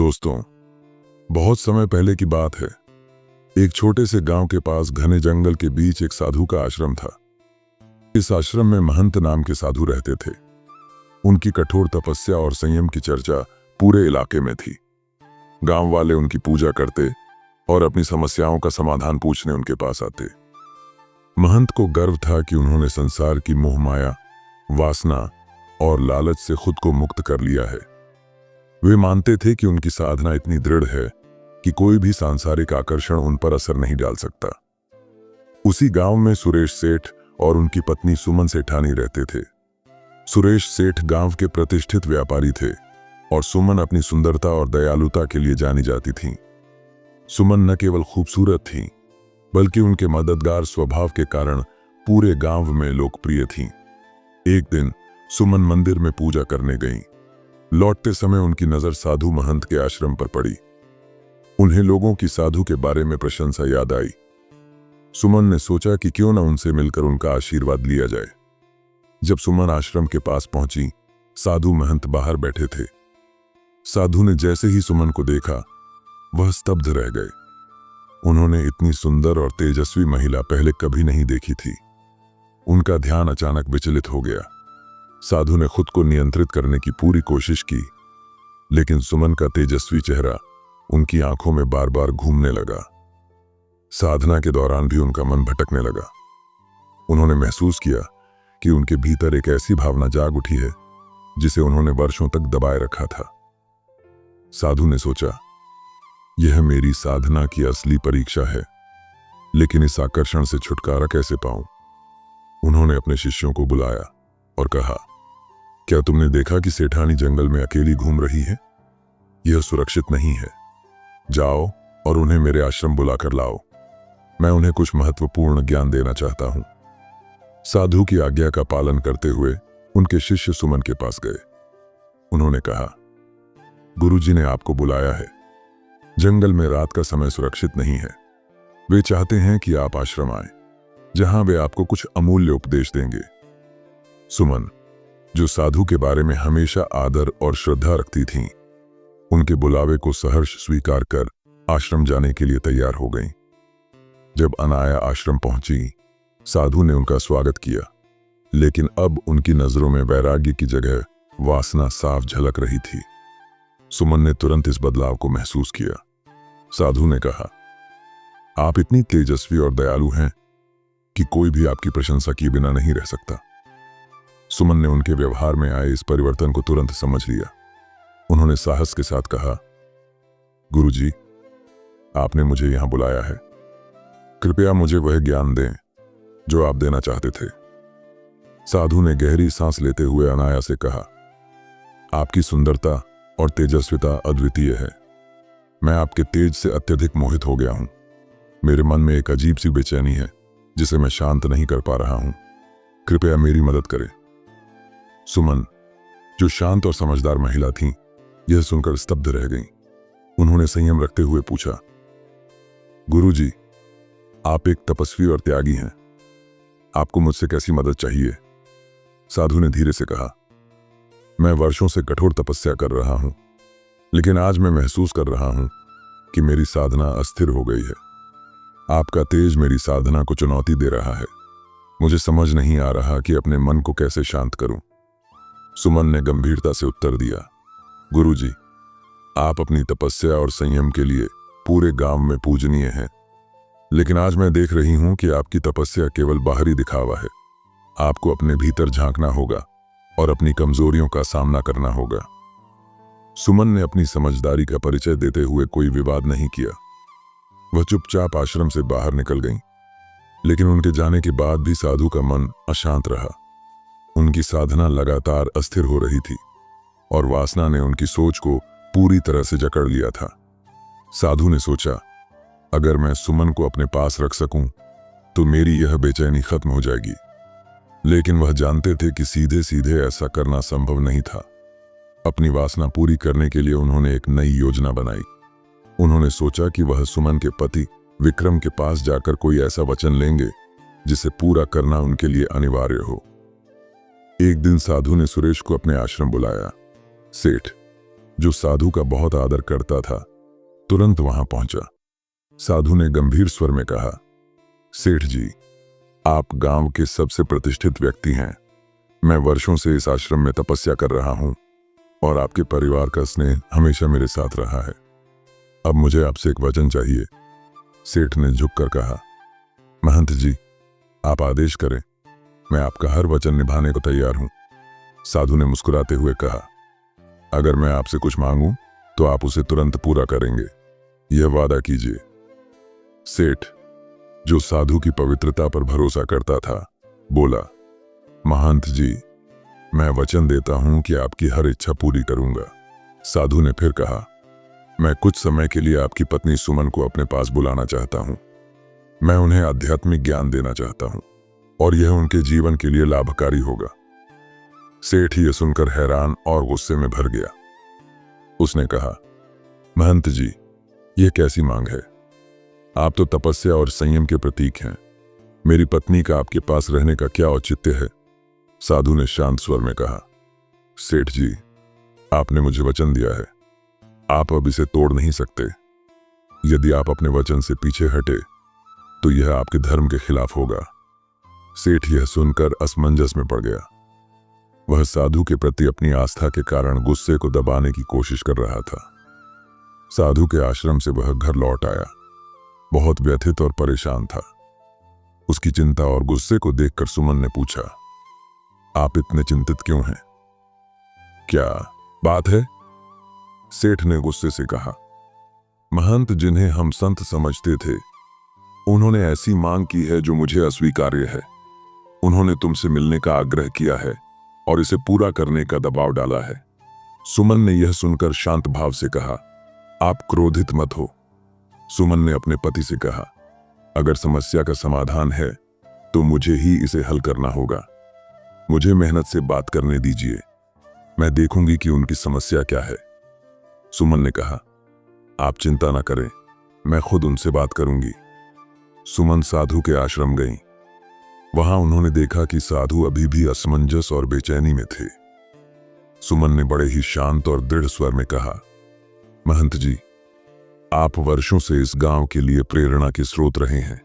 दोस्तों, बहुत समय पहले की बात है। एक छोटे से गांव के पास घने जंगल के बीच एक साधु का आश्रम था। इस आश्रम में महंत नाम के साधु रहते थे। उनकी कठोर तपस्या और संयम की चर्चा पूरे इलाके में थी। गांव वाले उनकी पूजा करते और अपनी समस्याओं का समाधान पूछने उनके पास आते। महंत को गर्व था कि उन्होंने संसार की मोहमाया, वासना और लालच से खुद को मुक्त कर लिया है। वे मानते थे कि उनकी साधना इतनी दृढ़ है कि कोई भी सांसारिक आकर्षण उन पर असर नहीं डाल सकता। उसी गांव में सुरेश सेठ और उनकी पत्नी सुमन सेठानी रहते थे। सुरेश सेठ गांव के प्रतिष्ठित व्यापारी थे और सुमन अपनी सुंदरता और दयालुता के लिए जानी जाती थीं। सुमन न केवल खूबसूरत थीं, बल्कि उनके मददगार स्वभाव के कारण पूरे गांव में लोकप्रिय थीं। एक दिन सुमन मंदिर में पूजा करने गईं। लौटते समय उनकी नजर साधु महंत के आश्रम पर पड़ी। उन्हें लोगों की साधु के बारे में प्रशंसा याद आई। सुमन ने सोचा कि क्यों न उनसे मिलकर उनका आशीर्वाद लिया जाए। जब सुमन आश्रम के पास पहुंची, साधु महंत बाहर बैठे थे। साधु ने जैसे ही सुमन को देखा, वह स्तब्ध रह गए। उन्होंने इतनी सुंदर और तेजस्वी महिला पहले कभी नहीं देखी थी। उनका ध्यान अचानक विचलित हो गया। साधु ने खुद को नियंत्रित करने की पूरी कोशिश की, लेकिन सुमन का तेजस्वी चेहरा उनकी आंखों में बार बार घूमने लगा। साधना के दौरान भी उनका मन भटकने लगा। उन्होंने महसूस किया कि उनके भीतर एक ऐसी भावना जाग उठी है जिसे उन्होंने वर्षों तक दबाए रखा था। साधु ने सोचा, यह मेरी साधना की असली परीक्षा है, लेकिन इस आकर्षण से छुटकारा कैसे पाऊं? उन्होंने अपने शिष्यों को बुलाया और कहा, क्या तुमने देखा कि सेठानी जंगल में अकेली घूम रही है? यह सुरक्षित नहीं है। जाओ और उन्हें मेरे आश्रम बुलाकर लाओ। मैं उन्हें कुछ महत्वपूर्ण ज्ञान देना चाहता हूं। साधु की आज्ञा का पालन करते हुए उनके शिष्य सुमन के पास गए। उन्होंने कहा, गुरुजी ने आपको बुलाया है। जंगल में रात का समय सुरक्षित नहीं है। वे चाहते हैं कि आप आश्रम आए, जहां वे आपको कुछ अमूल्य उपदेश देंगे। सुमन, जो साधु के बारे में हमेशा आदर और श्रद्धा रखती थीं, उनके बुलावे को सहर्ष स्वीकार कर आश्रम जाने के लिए तैयार हो गईं। जब अनाया आश्रम पहुंची, साधु ने उनका स्वागत किया, लेकिन अब उनकी नजरों में वैराग्य की जगह वासना साफ झलक रही थी। सुमन ने तुरंत इस बदलाव को महसूस किया। साधु ने कहा, आप इतनी तेजस्वी और दयालु हैं कि कोई भी आपकी प्रशंसा किए बिना नहीं रह सकता। सुमन ने उनके व्यवहार में आए इस परिवर्तन को तुरंत समझ लिया। उन्होंने साहस के साथ कहा, गुरुजी, आपने मुझे यहां बुलाया है। कृपया मुझे वह ज्ञान दें जो आप देना चाहते थे। साधु ने गहरी सांस लेते हुए अनाया से कहा, आपकी सुंदरता और तेजस्विता अद्वितीय है। मैं आपके तेज से अत्यधिक मोहित हो गया हूं। मेरे मन में एक अजीब सी बेचैनी है जिसे मैं शांत नहीं कर पा रहा हूं। कृपया मेरी मदद करें। सुमन, जो शांत और समझदार महिला थीं, यह सुनकर स्तब्ध रह गईं। उन्होंने संयम रखते हुए पूछा, गुरुजी, आप एक तपस्वी और त्यागी हैं। आपको मुझसे कैसी मदद चाहिए? साधु ने धीरे से कहा, मैं वर्षों से कठोर तपस्या कर रहा हूं, लेकिन आज मैं महसूस कर रहा हूं कि मेरी साधना अस्थिर हो गई है। आपका तेज मेरी साधना को चुनौती दे रहा है। मुझे समझ नहीं आ रहा कि अपने मन को कैसे शांत करूं। सुमन ने गंभीरता से उत्तर दिया, गुरुजी, आप अपनी तपस्या और संयम के लिए पूरे गांव में पूजनीय हैं, लेकिन आज मैं देख रही हूं कि आपकी तपस्या केवल बाहरी दिखावा है। आपको अपने भीतर झांकना होगा और अपनी कमजोरियों का सामना करना होगा। सुमन ने अपनी समझदारी का परिचय देते हुए कोई विवाद नहीं किया। वह चुपचाप आश्रम से बाहर निकल गईं, लेकिन उनके जाने के बाद भी साधु का मन अशांत रहा। उनकी साधना लगातार अस्थिर हो रही थी और वासना ने उनकी सोच को पूरी तरह से जकड़ लिया था। साधु ने सोचा, अगर मैं सुमन को अपने पास रख सकूं तो मेरी यह बेचैनी खत्म हो जाएगी। लेकिन वह जानते थे कि सीधे सीधे ऐसा करना संभव नहीं था। अपनी वासना पूरी करने के लिए उन्होंने एक नई योजना बनाई। उन्होंने सोचा कि वह सुमन के पति विक्रम के पास जाकर कोई ऐसा वचन लेंगे जिसे पूरा करना उनके लिए अनिवार्य हो। एक दिन साधु ने सुरेश को अपने आश्रम बुलाया। सेठ, जो साधु का बहुत आदर करता था, तुरंत वहां पहुंचा। साधु ने गंभीर स्वर में कहा, सेठ जी, आप गांव के सबसे प्रतिष्ठित व्यक्ति हैं। मैं वर्षों से इस आश्रम में तपस्या कर रहा हूं और आपके परिवार का स्नेह हमेशा मेरे साथ रहा है। अब मुझे आपसे एक वचन चाहिए। सेठ ने झुककर कहा, महंत जी, आप आदेश करें, मैं आपका हर वचन निभाने को तैयार हूं। साधु ने मुस्कुराते हुए कहा, अगर मैं आपसे कुछ मांगूं तो आप उसे तुरंत पूरा करेंगे, यह वादा कीजिए। सेठ, जो साधु की पवित्रता पर भरोसा करता था, बोला, महंत जी, मैं वचन देता हूं कि आपकी हर इच्छा पूरी करूंगा। साधु ने फिर कहा, मैं कुछ समय के लिए आपकी पत्नी सुमन को अपने पास बुलाना चाहता हूं। मैं उन्हें आध्यात्मिक ज्ञान देना चाहता हूं और यह उनके जीवन के लिए लाभकारी होगा। सेठ यह सुनकर हैरान और गुस्से में भर गया। उसने कहा, महंत जी, यह कैसी मांग है? आप तो तपस्या और संयम के प्रतीक हैं। मेरी पत्नी का आपके पास रहने का क्या औचित्य है? साधु ने शांत स्वर में कहा, सेठ जी, आपने मुझे वचन दिया है, आप अब इसे तोड़ नहीं सकते। यदि आप अपने वचन से पीछे हटे तो यह आपके धर्म के खिलाफ होगा। सेठ यह सुनकर असमंजस में पड़ गया। वह साधु के प्रति अपनी आस्था के कारण गुस्से को दबाने की कोशिश कर रहा था। साधु के आश्रम से वह घर लौट आया, बहुत व्यथित और परेशान था। उसकी चिंता और गुस्से को देखकर सुमन ने पूछा, आप इतने चिंतित क्यों हैं? क्या बात है? सेठ ने गुस्से से कहा, महंत, जिन्हें हम संत समझते थे, उन्होंने ऐसी मांग की है जो मुझे अस्वीकार्य है। उन्होंने तुमसे मिलने का आग्रह किया है और इसे पूरा करने का दबाव डाला है। सुमन ने यह सुनकर शांत भाव से कहा, आप क्रोधित मत हो। सुमन ने अपने पति से कहा, अगर समस्या का समाधान है तो मुझे ही इसे हल करना होगा। मुझे मेहनत से बात करने दीजिए, मैं देखूंगी कि उनकी समस्या क्या है। सुमन ने कहा, आप चिंता न करें, मैं खुद उनसे बात करूंगी। सुमन साधु के आश्रम गईं। वहां उन्होंने देखा कि साधु अभी भी असमंजस और बेचैनी में थे। सुमन ने बड़े ही शांत और दृढ़ स्वर में कहा, महंत जी, आप वर्षों से इस गांव के लिए प्रेरणा के स्रोत रहे हैं।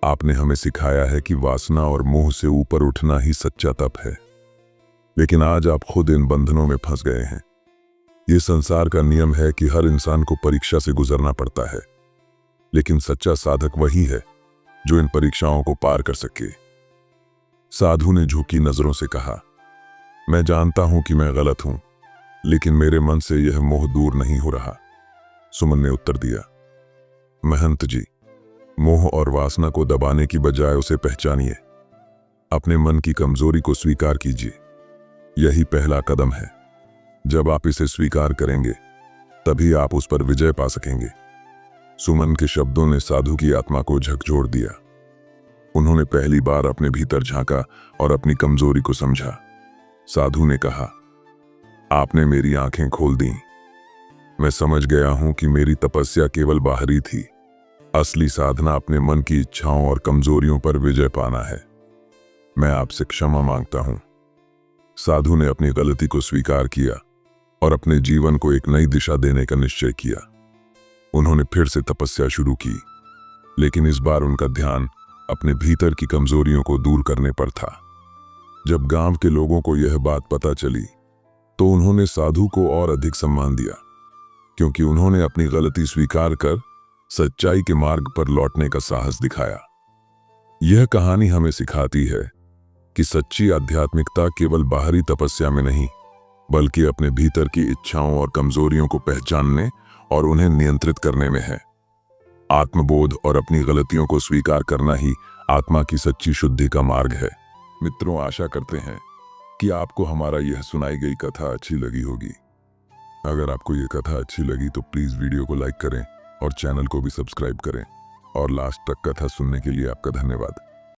आपने हमें सिखाया है कि वासना और मोह से ऊपर उठना ही सच्चा तप है। लेकिन आज आप खुद इन बंधनों में फंस गए हैं। ये संसार का नियम है कि हर इंसान को परीक्षा से गुजरना पड़ता है, लेकिन सच्चा साधक वही है जो इन परीक्षाओं को पार कर सके। साधु ने झुकी नजरों से कहा, मैं जानता हूं कि मैं गलत हूं, लेकिन मेरे मन से यह मोह दूर नहीं हो रहा। सुमन ने उत्तर दिया, महंत जी, मोह और वासना को दबाने की बजाय उसे पहचानिए। अपने मन की कमजोरी को स्वीकार कीजिए, यही पहला कदम है। जब आप इसे स्वीकार करेंगे तभी आप उस पर विजय पा सकेंगे। सुमन के शब्दों ने साधु की आत्मा को झकझोर दिया। उन्होंने पहली बार अपने भीतर झांका और अपनी कमजोरी को समझा। साधु ने कहा, आपने मेरी आंखें खोल दी। मैं समझ गया हूं कि मेरी तपस्या केवल बाहरी थी। असली साधना अपने मन की इच्छाओं और कमजोरियों पर विजय पाना है। मैं आपसे क्षमा मांगता हूं। साधु ने अपनी गलती को स्वीकार किया और अपने जीवन को एक नई दिशा देने का निश्चय किया। उन्होंने फिर से तपस्या शुरू की, लेकिन इस बार उनका ध्यान अपने भीतर की कमजोरियों को दूर करने पर था। जब गांव के लोगों को यह बात पता चली तो उन्होंने साधु को और अधिक सम्मान दिया, क्योंकि उन्होंने अपनी गलती स्वीकार कर सच्चाई के मार्ग पर लौटने का साहस दिखाया। यह कहानी हमें सिखाती है कि सच्ची आध्यात्मिकता केवल बाहरी तपस्या में नहीं, बल्कि अपने भीतर की इच्छाओं और कमजोरियों को पहचानने और उन्हें नियंत्रित करने में है। आत्मबोध और अपनी गलतियों को स्वीकार करना ही आत्मा की सच्ची शुद्धि का मार्ग है। मित्रों, आशा करते हैं कि आपको हमारा यह सुनाई गई कथा अच्छी लगी होगी। अगर आपको यह कथा अच्छी लगी तो प्लीज वीडियो को लाइक करें और चैनल को भी सब्सक्राइब करें। और लास्ट तक कथा सुनने के लिए आपका धन्यवाद।